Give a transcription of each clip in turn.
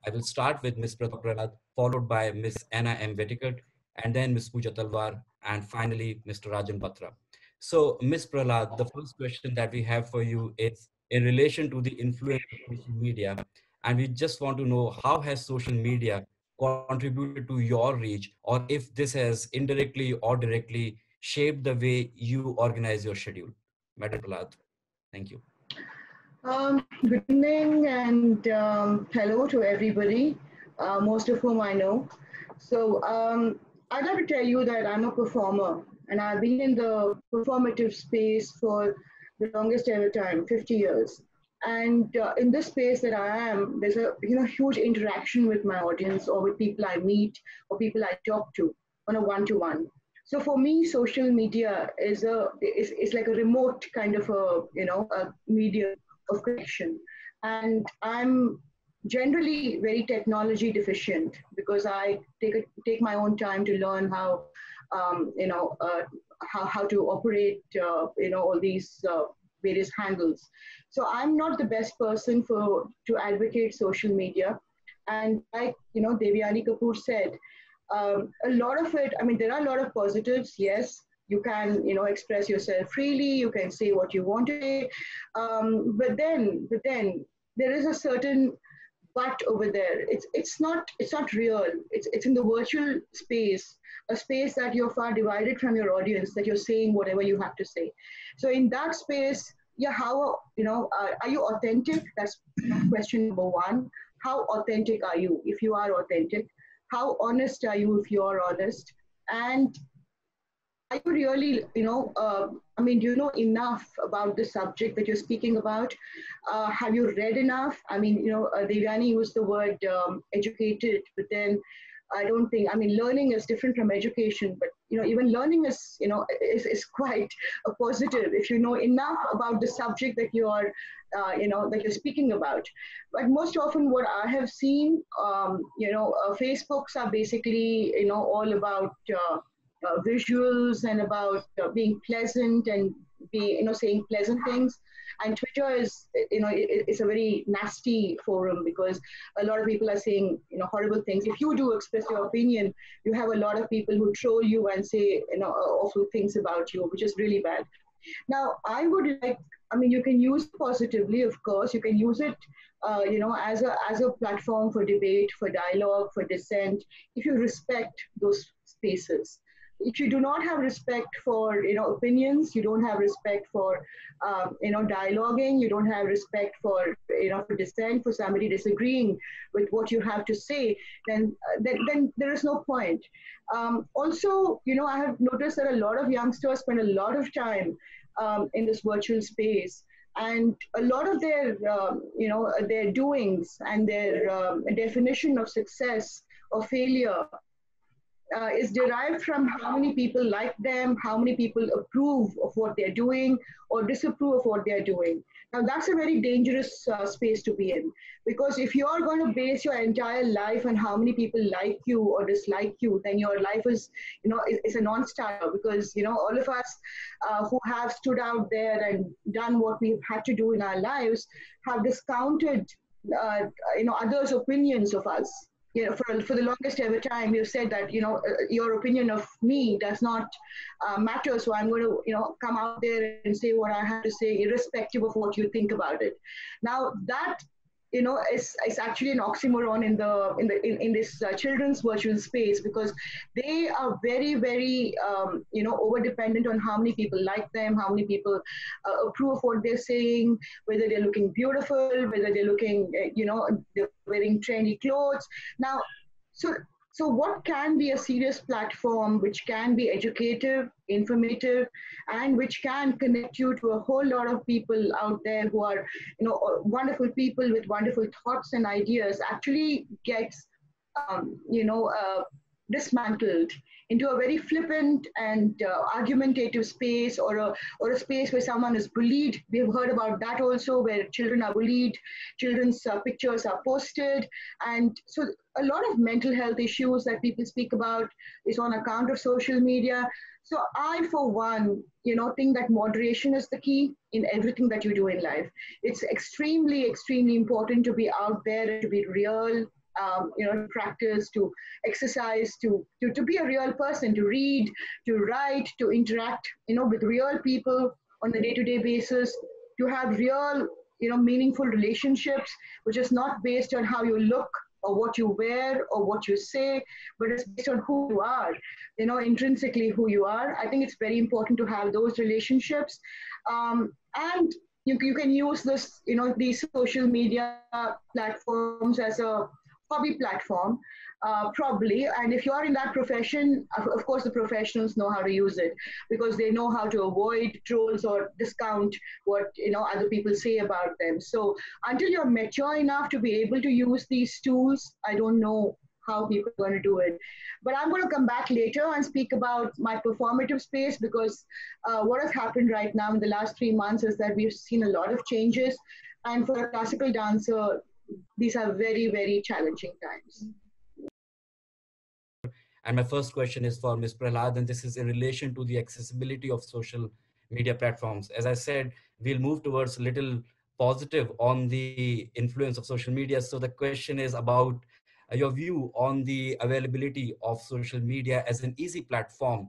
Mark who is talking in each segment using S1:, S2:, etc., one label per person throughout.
S1: I will start with Ms. Pratap Prahlad, followed by Ms. Anna M. Vetikat, and then Ms. Pooja Talwar, and finally Mr. Rajan Batra. So, Ms. Prahlad, the first question that we have for you is in relation to the influence of social media, and we just want to know how has social media contributed to your reach, or if this has indirectly or directly shaped the way you organize your schedule. Madam Prahlad, thank you.
S2: Good evening and hello to everybody, most of whom I know. I'd like to tell you that I'm a performer and I've been in the performative space for the longest ever time, 50 years. And in this space that I am, there's a huge interaction with my audience or with people I meet or people I talk to on a one-to-one. So for me, social media is like a remote kind of a medium of connection. And I'm generally very technology deficient because I take my own time to learn um, you know, uh, how to operate, all these various handles. So I'm not the best person to advocate social media. And like, Devyani Kapoor said, a lot of it, I mean, there are a lot of positives, yes. You can, express yourself freely. You can say what you want to say, but then there is a certain but over there. It's not real. It's in the virtual space, a space that you're far divided from your audience. That you're saying whatever you have to say. So in that space, yeah, how are you authentic? That's question number one. How authentic are you? If you are authentic, how honest are you? If you are honest, and are you really, I mean, do you know enough about the subject that you're speaking about? Have you read enough? I mean, Devyani used the word educated, but then I don't think, I mean, learning is different from education, but, even learning is quite a positive if you know enough about the subject that that you're speaking about. But most often what I have seen, Facebooks are basically, all about, visuals and about being pleasant and saying pleasant things. And Twitter is it's a very nasty forum because a lot of people are saying horrible things. If you do express your opinion, you have a lot of people who troll you and say awful things about you, which is really bad. Now I would like, I mean, you can use it positively, of course. You can use it as a platform for debate, for dialogue, for dissent, if you respect those spaces. If you do not have respect for opinions, you don't have respect for dialoguing, you don't have respect for dissent, for somebody disagreeing with what you have to say, then there is no point. Also, I have noticed that a lot of youngsters spend a lot of time in this virtual space, and a lot of their doings and their definition of success or failure is derived from how many people like them, how many people approve of what they're doing or disapprove of what they're doing. Now, that's a very dangerous space to be in, because if you're going to base your entire life on how many people like you or dislike you, then your life is a non-starter, because, all of us who have stood out there and done what we've had to do in our lives have discounted, others' opinions of us. For the longest ever time, you've said that, your opinion of me does not matter. So I'm going to, come out there and say what I have to say, irrespective of what you think about it. Now that, is actually an oxymoron in this children's virtual space, because they are very, very, over dependent on how many people like them, how many people approve of what they're saying, whether they're looking beautiful, whether they're looking, they're wearing trendy clothes. Now, so so what can be a serious platform which can be educative, informative, and which can connect you to a whole lot of people out there who are, wonderful people with wonderful thoughts and ideas, actually gets, dismantled into a very flippant and argumentative space, or a space where someone is bullied. We've heard about that also, where children are bullied, children's pictures are posted, and so a lot of mental health issues that people speak about is on account of social media. So I, for one, think that moderation is the key in everything that you do in life. It's extremely, extremely important to be out there and to be real to practice, to exercise, to be a real person, to read, to write, to interact, with real people on a day-to-day basis, to have real, meaningful relationships, which is not based on how you look or what you wear or what you say, but it's based on who you are, intrinsically who you are. I think it's very important to have those relationships. And you can use this, these social media platforms as a hobby platform, probably. And if you're in that profession, of course, the professionals know how to use it because they know how to avoid trolls or discount what other people say about them. So until you're mature enough to be able to use these tools, I don't know how people are going to do it. But I'm going to come back later and speak about my performative space because what has happened right now in the last 3 months is that we've seen a lot of changes. And for a classical dancer, these are very, very challenging times.
S1: And my first question is for Ms. Prahlad, and this is in relation to the accessibility of social media platforms. As I said, we'll move towards a little positive on the influence of social media. So the question is about your view on the availability of social media as an easy platform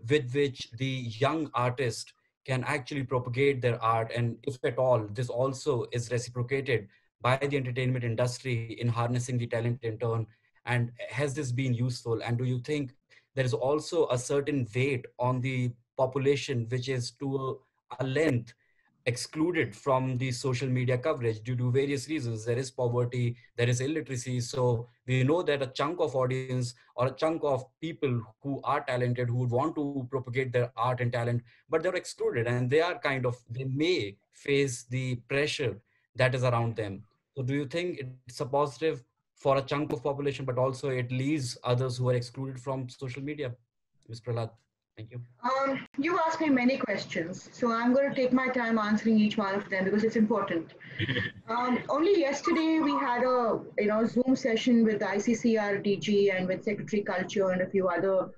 S1: with which the young artist can actually propagate their art. And if at all, this also is reciprocated by the entertainment industry in harnessing the talent in turn. And has this been useful? And do you think there is also a certain weight on the population which is to a length excluded from the social media coverage due to various reasons? There is poverty, there is illiteracy. So we know that a chunk of audience or a chunk of people who are talented, who would want to propagate their art and talent, but they're excluded, and they are kind of, they may face the pressure that is around them. So do you think it's a positive for a chunk of population, but also it leaves others who are excluded from social media? Ms. Prahlad, thank you.
S2: You asked me many questions, so I'm going to take my time answering each one of them because it's important. Only yesterday we had a Zoom session with the ICCR DG and with Secretary Culture and a few other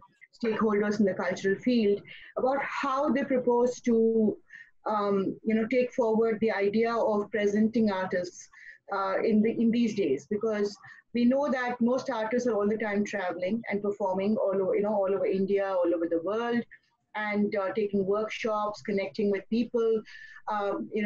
S2: stakeholders in the cultural field about how they propose to take forward the idea of presenting artists in these days, because we know that most artists are all the time traveling and performing all over all over India, all over the world, and taking workshops, connecting with people,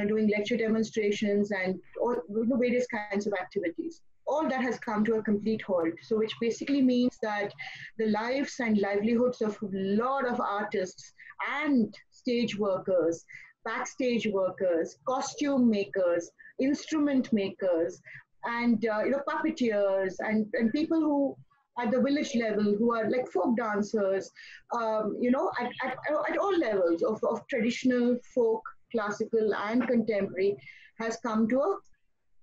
S2: doing lecture demonstrations and all various kinds of activities. All that has come to a complete halt. So, which basically means that the lives and livelihoods of a lot of artists and stage workers, backstage workers, costume makers, instrument makers, and puppeteers and people who at the village level who are like folk dancers, at all levels of traditional, folk, classical, and contemporary, has come to a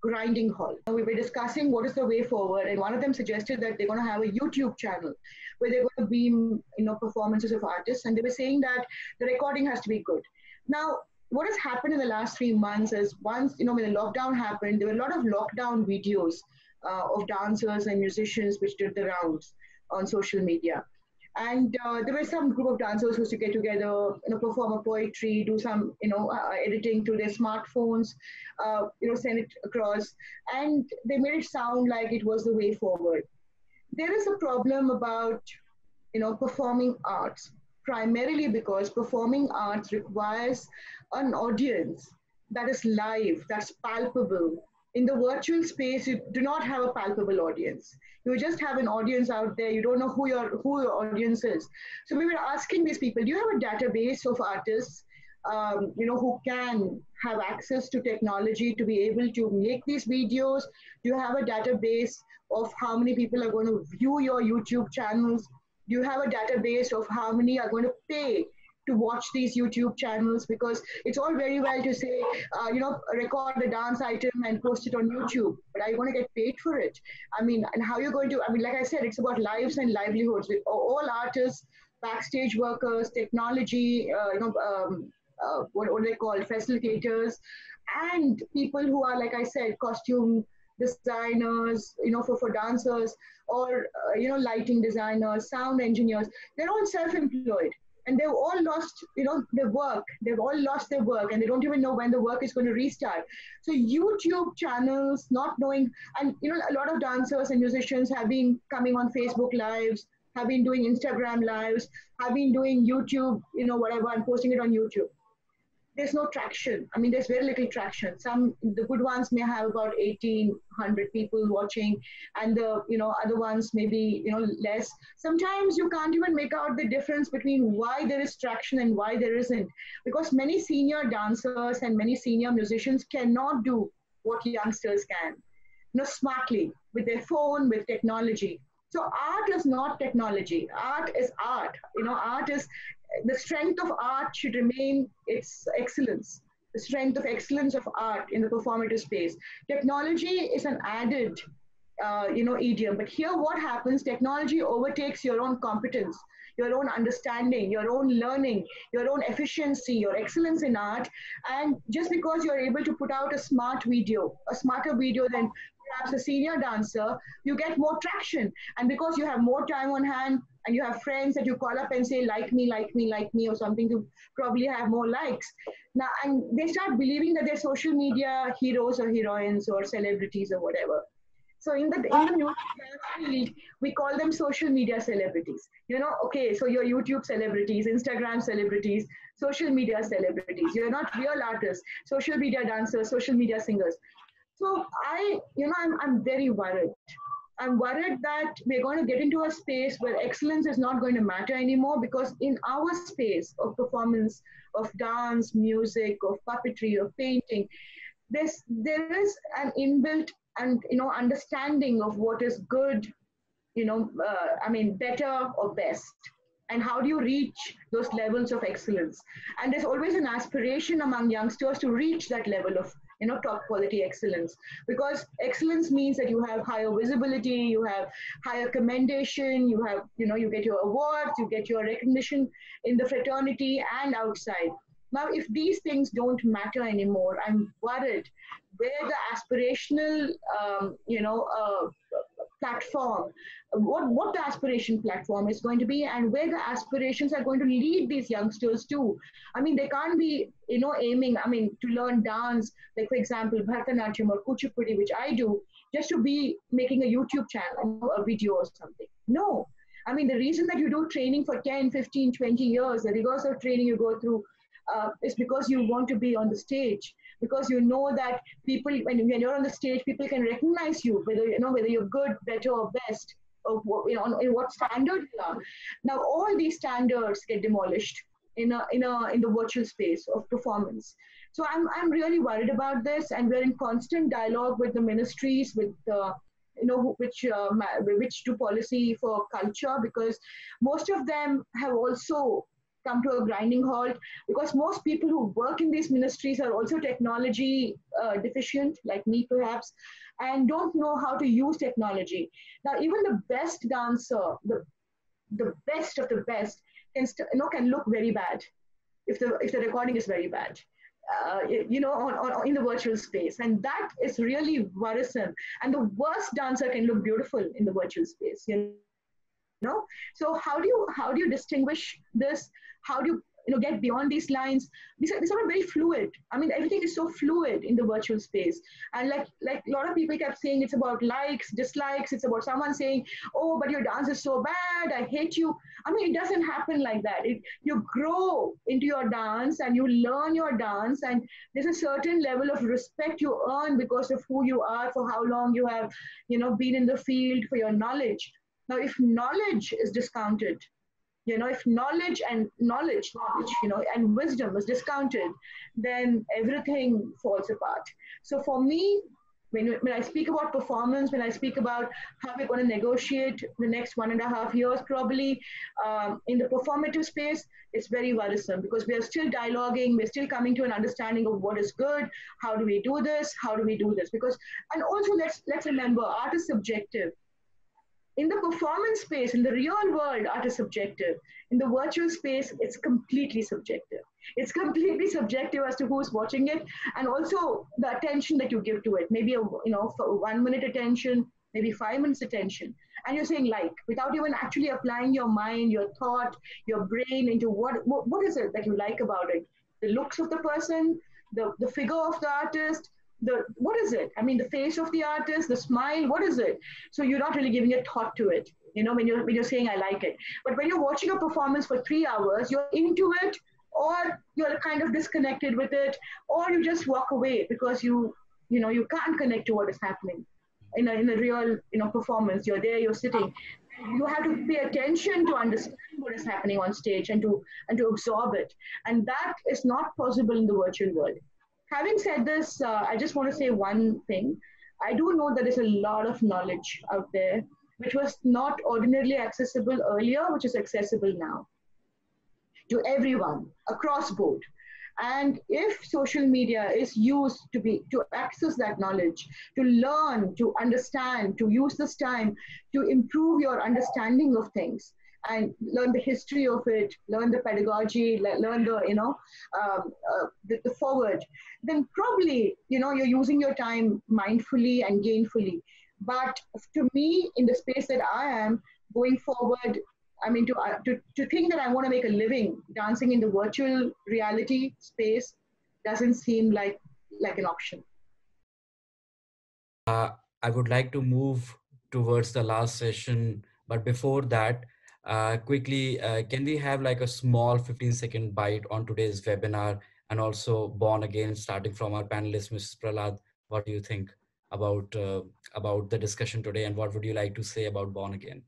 S2: grinding halt. We were discussing what is the way forward, and one of them suggested that they're going to have a YouTube channel where they're going to beam, performances of artists, and they were saying that the recording has to be good. Now, what has happened in the last 3 months is once, when the lockdown happened, there were a lot of lockdown videos of dancers and musicians which did the rounds on social media. And there were some group of dancers who used to get together, perform a poetry, do some, editing to their smartphones, send it across, and they made it sound like it was the way forward. There is a problem about, performing arts, primarily because performing arts requires an audience that is live, that's palpable. In the virtual space, you do not have a palpable audience. You just have an audience out there. You don't know who your audience is. So we were asking these people, do you have a database of artists, who can have access to technology to be able to make these videos? Do you have a database of how many people are going to view your YouTube channels? Do you have a database of how many are going to pay to watch these YouTube channels? Because it's all very well to say, record the dance item and post it on YouTube, but are you going to get paid for it? I mean, and how you're going to, I mean, like I said, it's about lives and livelihoods with all artists, backstage workers, technology, what they call facilitators, and people who are, like I said, costume designers, for dancers, or lighting designers, sound engineers. They're all self-employed, and they've all lost, their work. They've all lost their work, and they don't even know when the work is going to restart. So YouTube channels, not knowing, and a lot of dancers and musicians have been coming on Facebook lives, have been doing Instagram lives, have been doing YouTube, whatever, and posting it on YouTube. There's no traction. I mean, there's very little traction. Some, the good ones may have about 1,800 people watching, and the other ones maybe less. Sometimes you can't even make out the difference between why there is traction and why there isn't, because many senior dancers and many senior musicians cannot do what youngsters can, smartly with their phone, with technology. So art is not technology. Art is art. Art is, the strength of art should remain its excellence. The strength of excellence of art in the performative space. Technology is an added, idiom. But here, what happens? Technology overtakes your own competence, your own understanding, your own learning, your own efficiency, your excellence in art. And just because you're able to put out a smarter video than perhaps a senior dancer, you get more traction. And because you have more time on hand and you have friends that you call up and say, like me, like me, like me, or something, to probably have more likes. Now, and they start believing that they're social media heroes or heroines or celebrities or whatever. So in the music field, we call them social media celebrities. Okay, so you're YouTube celebrities, Instagram celebrities, social media celebrities. You're not real artists, social media dancers, social media singers. So I'm very worried. I'm worried that we're going to get into a space where excellence is not going to matter anymore, because in our space of performance, of dance, music, of puppetry, of painting, there is an inbuilt and understanding of what is good, better or best, and how do you reach those levels of excellence. And there's always an aspiration among youngsters to reach that level of top quality excellence, because excellence means that you have higher visibility, you have higher commendation, you have you get your awards, you get your recognition in the fraternity and outside. Now, if these things don't matter anymore, I'm worried where the aspirational platform, what the aspiration platform is going to be, and where the aspirations are going to lead these youngsters to. I mean, they can't be, aiming, to learn dance, like for example, Bharatanatyam or Kuchipudi, which I do, just to be making a YouTube channel, a video or something. No. I mean, the reason that you do training for 10, 15, 20 years, the rigors of training you go through, is because you want to be on the stage, because you know that people, when you're on the stage, people can recognize you, whether you're good, better, or best, or in what standard you are. Now, all these standards get demolished in the virtual space of performance. So I'm really worried about this, and we're in constant dialogue with the ministries, with which do policy for culture, because most of them have also come to a grinding halt, because most people who work in these ministries are also technology deficient, like me perhaps, and don't know how to use technology. Now, even the best dancer, the best of the best, can look very bad if the recording is very bad. In the virtual space, and that is really worrisome. And the worst dancer can look beautiful in the virtual space. So how do you distinguish this? How do you get beyond these lines? These are very fluid. I mean, everything is so fluid in the virtual space. And like a lot of people kept saying, it's about likes, dislikes. It's about someone saying, oh, but your dance is so bad, I hate you. I mean, it doesn't happen like that. You grow into your dance and you learn your dance, and there's a certain level of respect you earn because of who you are, for how long you have been in the field, for your knowledge. Now, if knowledge is discounted, if knowledge and wisdom is discounted, then everything falls apart. So for me, when I speak about performance, when I speak about how we're going to negotiate the next 1.5 years, probably in the performative space, it's very worrisome, because we are still dialoguing, we're still coming to an understanding of what is good, how do we do this, because, and also let's remember, art is subjective. In the performance space, in the real world, art is subjective. In the virtual space, it's completely subjective. It's completely subjective as to who's watching it, and also the attention that you give to it. Maybe for 1 minute attention, maybe 5 minutes attention, and you're saying like without even actually applying your mind, your thought, your brain into what is it that you like about it, the looks of the person, the figure of the artist, the what is it, I mean the face of the artist, the smile, what is it? So you're not really giving a thought to it, when you're saying I like it. But when you're watching a performance for 3 hours, you're into it, or you're kind of disconnected with it, or you just walk away because you can't connect to what is happening in a real performance. You're there, you're sitting, you have to pay attention to understand what is happening on stage, and to absorb it, and that is not possible in the virtual world. Having said this, I just want to say one thing. I do know there is a lot of knowledge out there which was not ordinarily accessible earlier, which is accessible now to everyone across board. And if social media is used to access that knowledge, to learn, to understand, to use this time to improve your understanding of things, and learn the history of it, learn the pedagogy, learn the forward, then probably you're using your time mindfully and gainfully. But to me, in the space that I am going forward, I mean, to think that I want to make a living dancing in the virtual reality space doesn't seem like an option.
S1: Uh, I would like to move towards the last session, but before that, quickly, can we have like a small 15-second bite on today's webinar, and also Born Again, starting from our panelist, Mrs. Prahlad? What do you think about the discussion today, and what would you like to say about Born Again?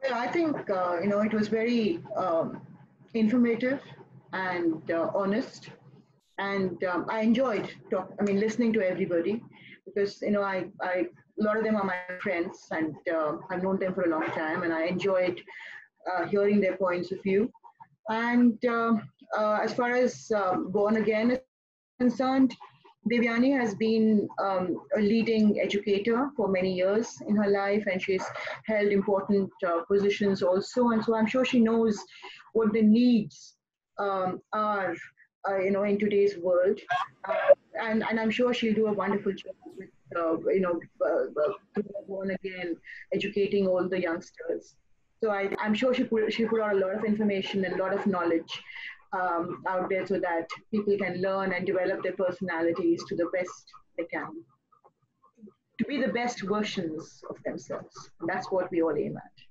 S2: Well, I think it was very informative and honest, and I enjoyed listening to everybody, because a lot of them are my friends, and I've known them for a long time, and I enjoyed hearing their points of view. And as far as Born Again is concerned, Devyani has been a leading educator for many years in her life, and she's held important positions also. And so I'm sure she knows what the needs are, in today's world. And I'm sure she'll do a wonderful job with, Born Again, educating all the youngsters. So I'm sure she put out a lot of information and a lot of knowledge out there, so that people can learn and develop their personalities to the best they can, to be the best versions of themselves. And that's what we all aim at.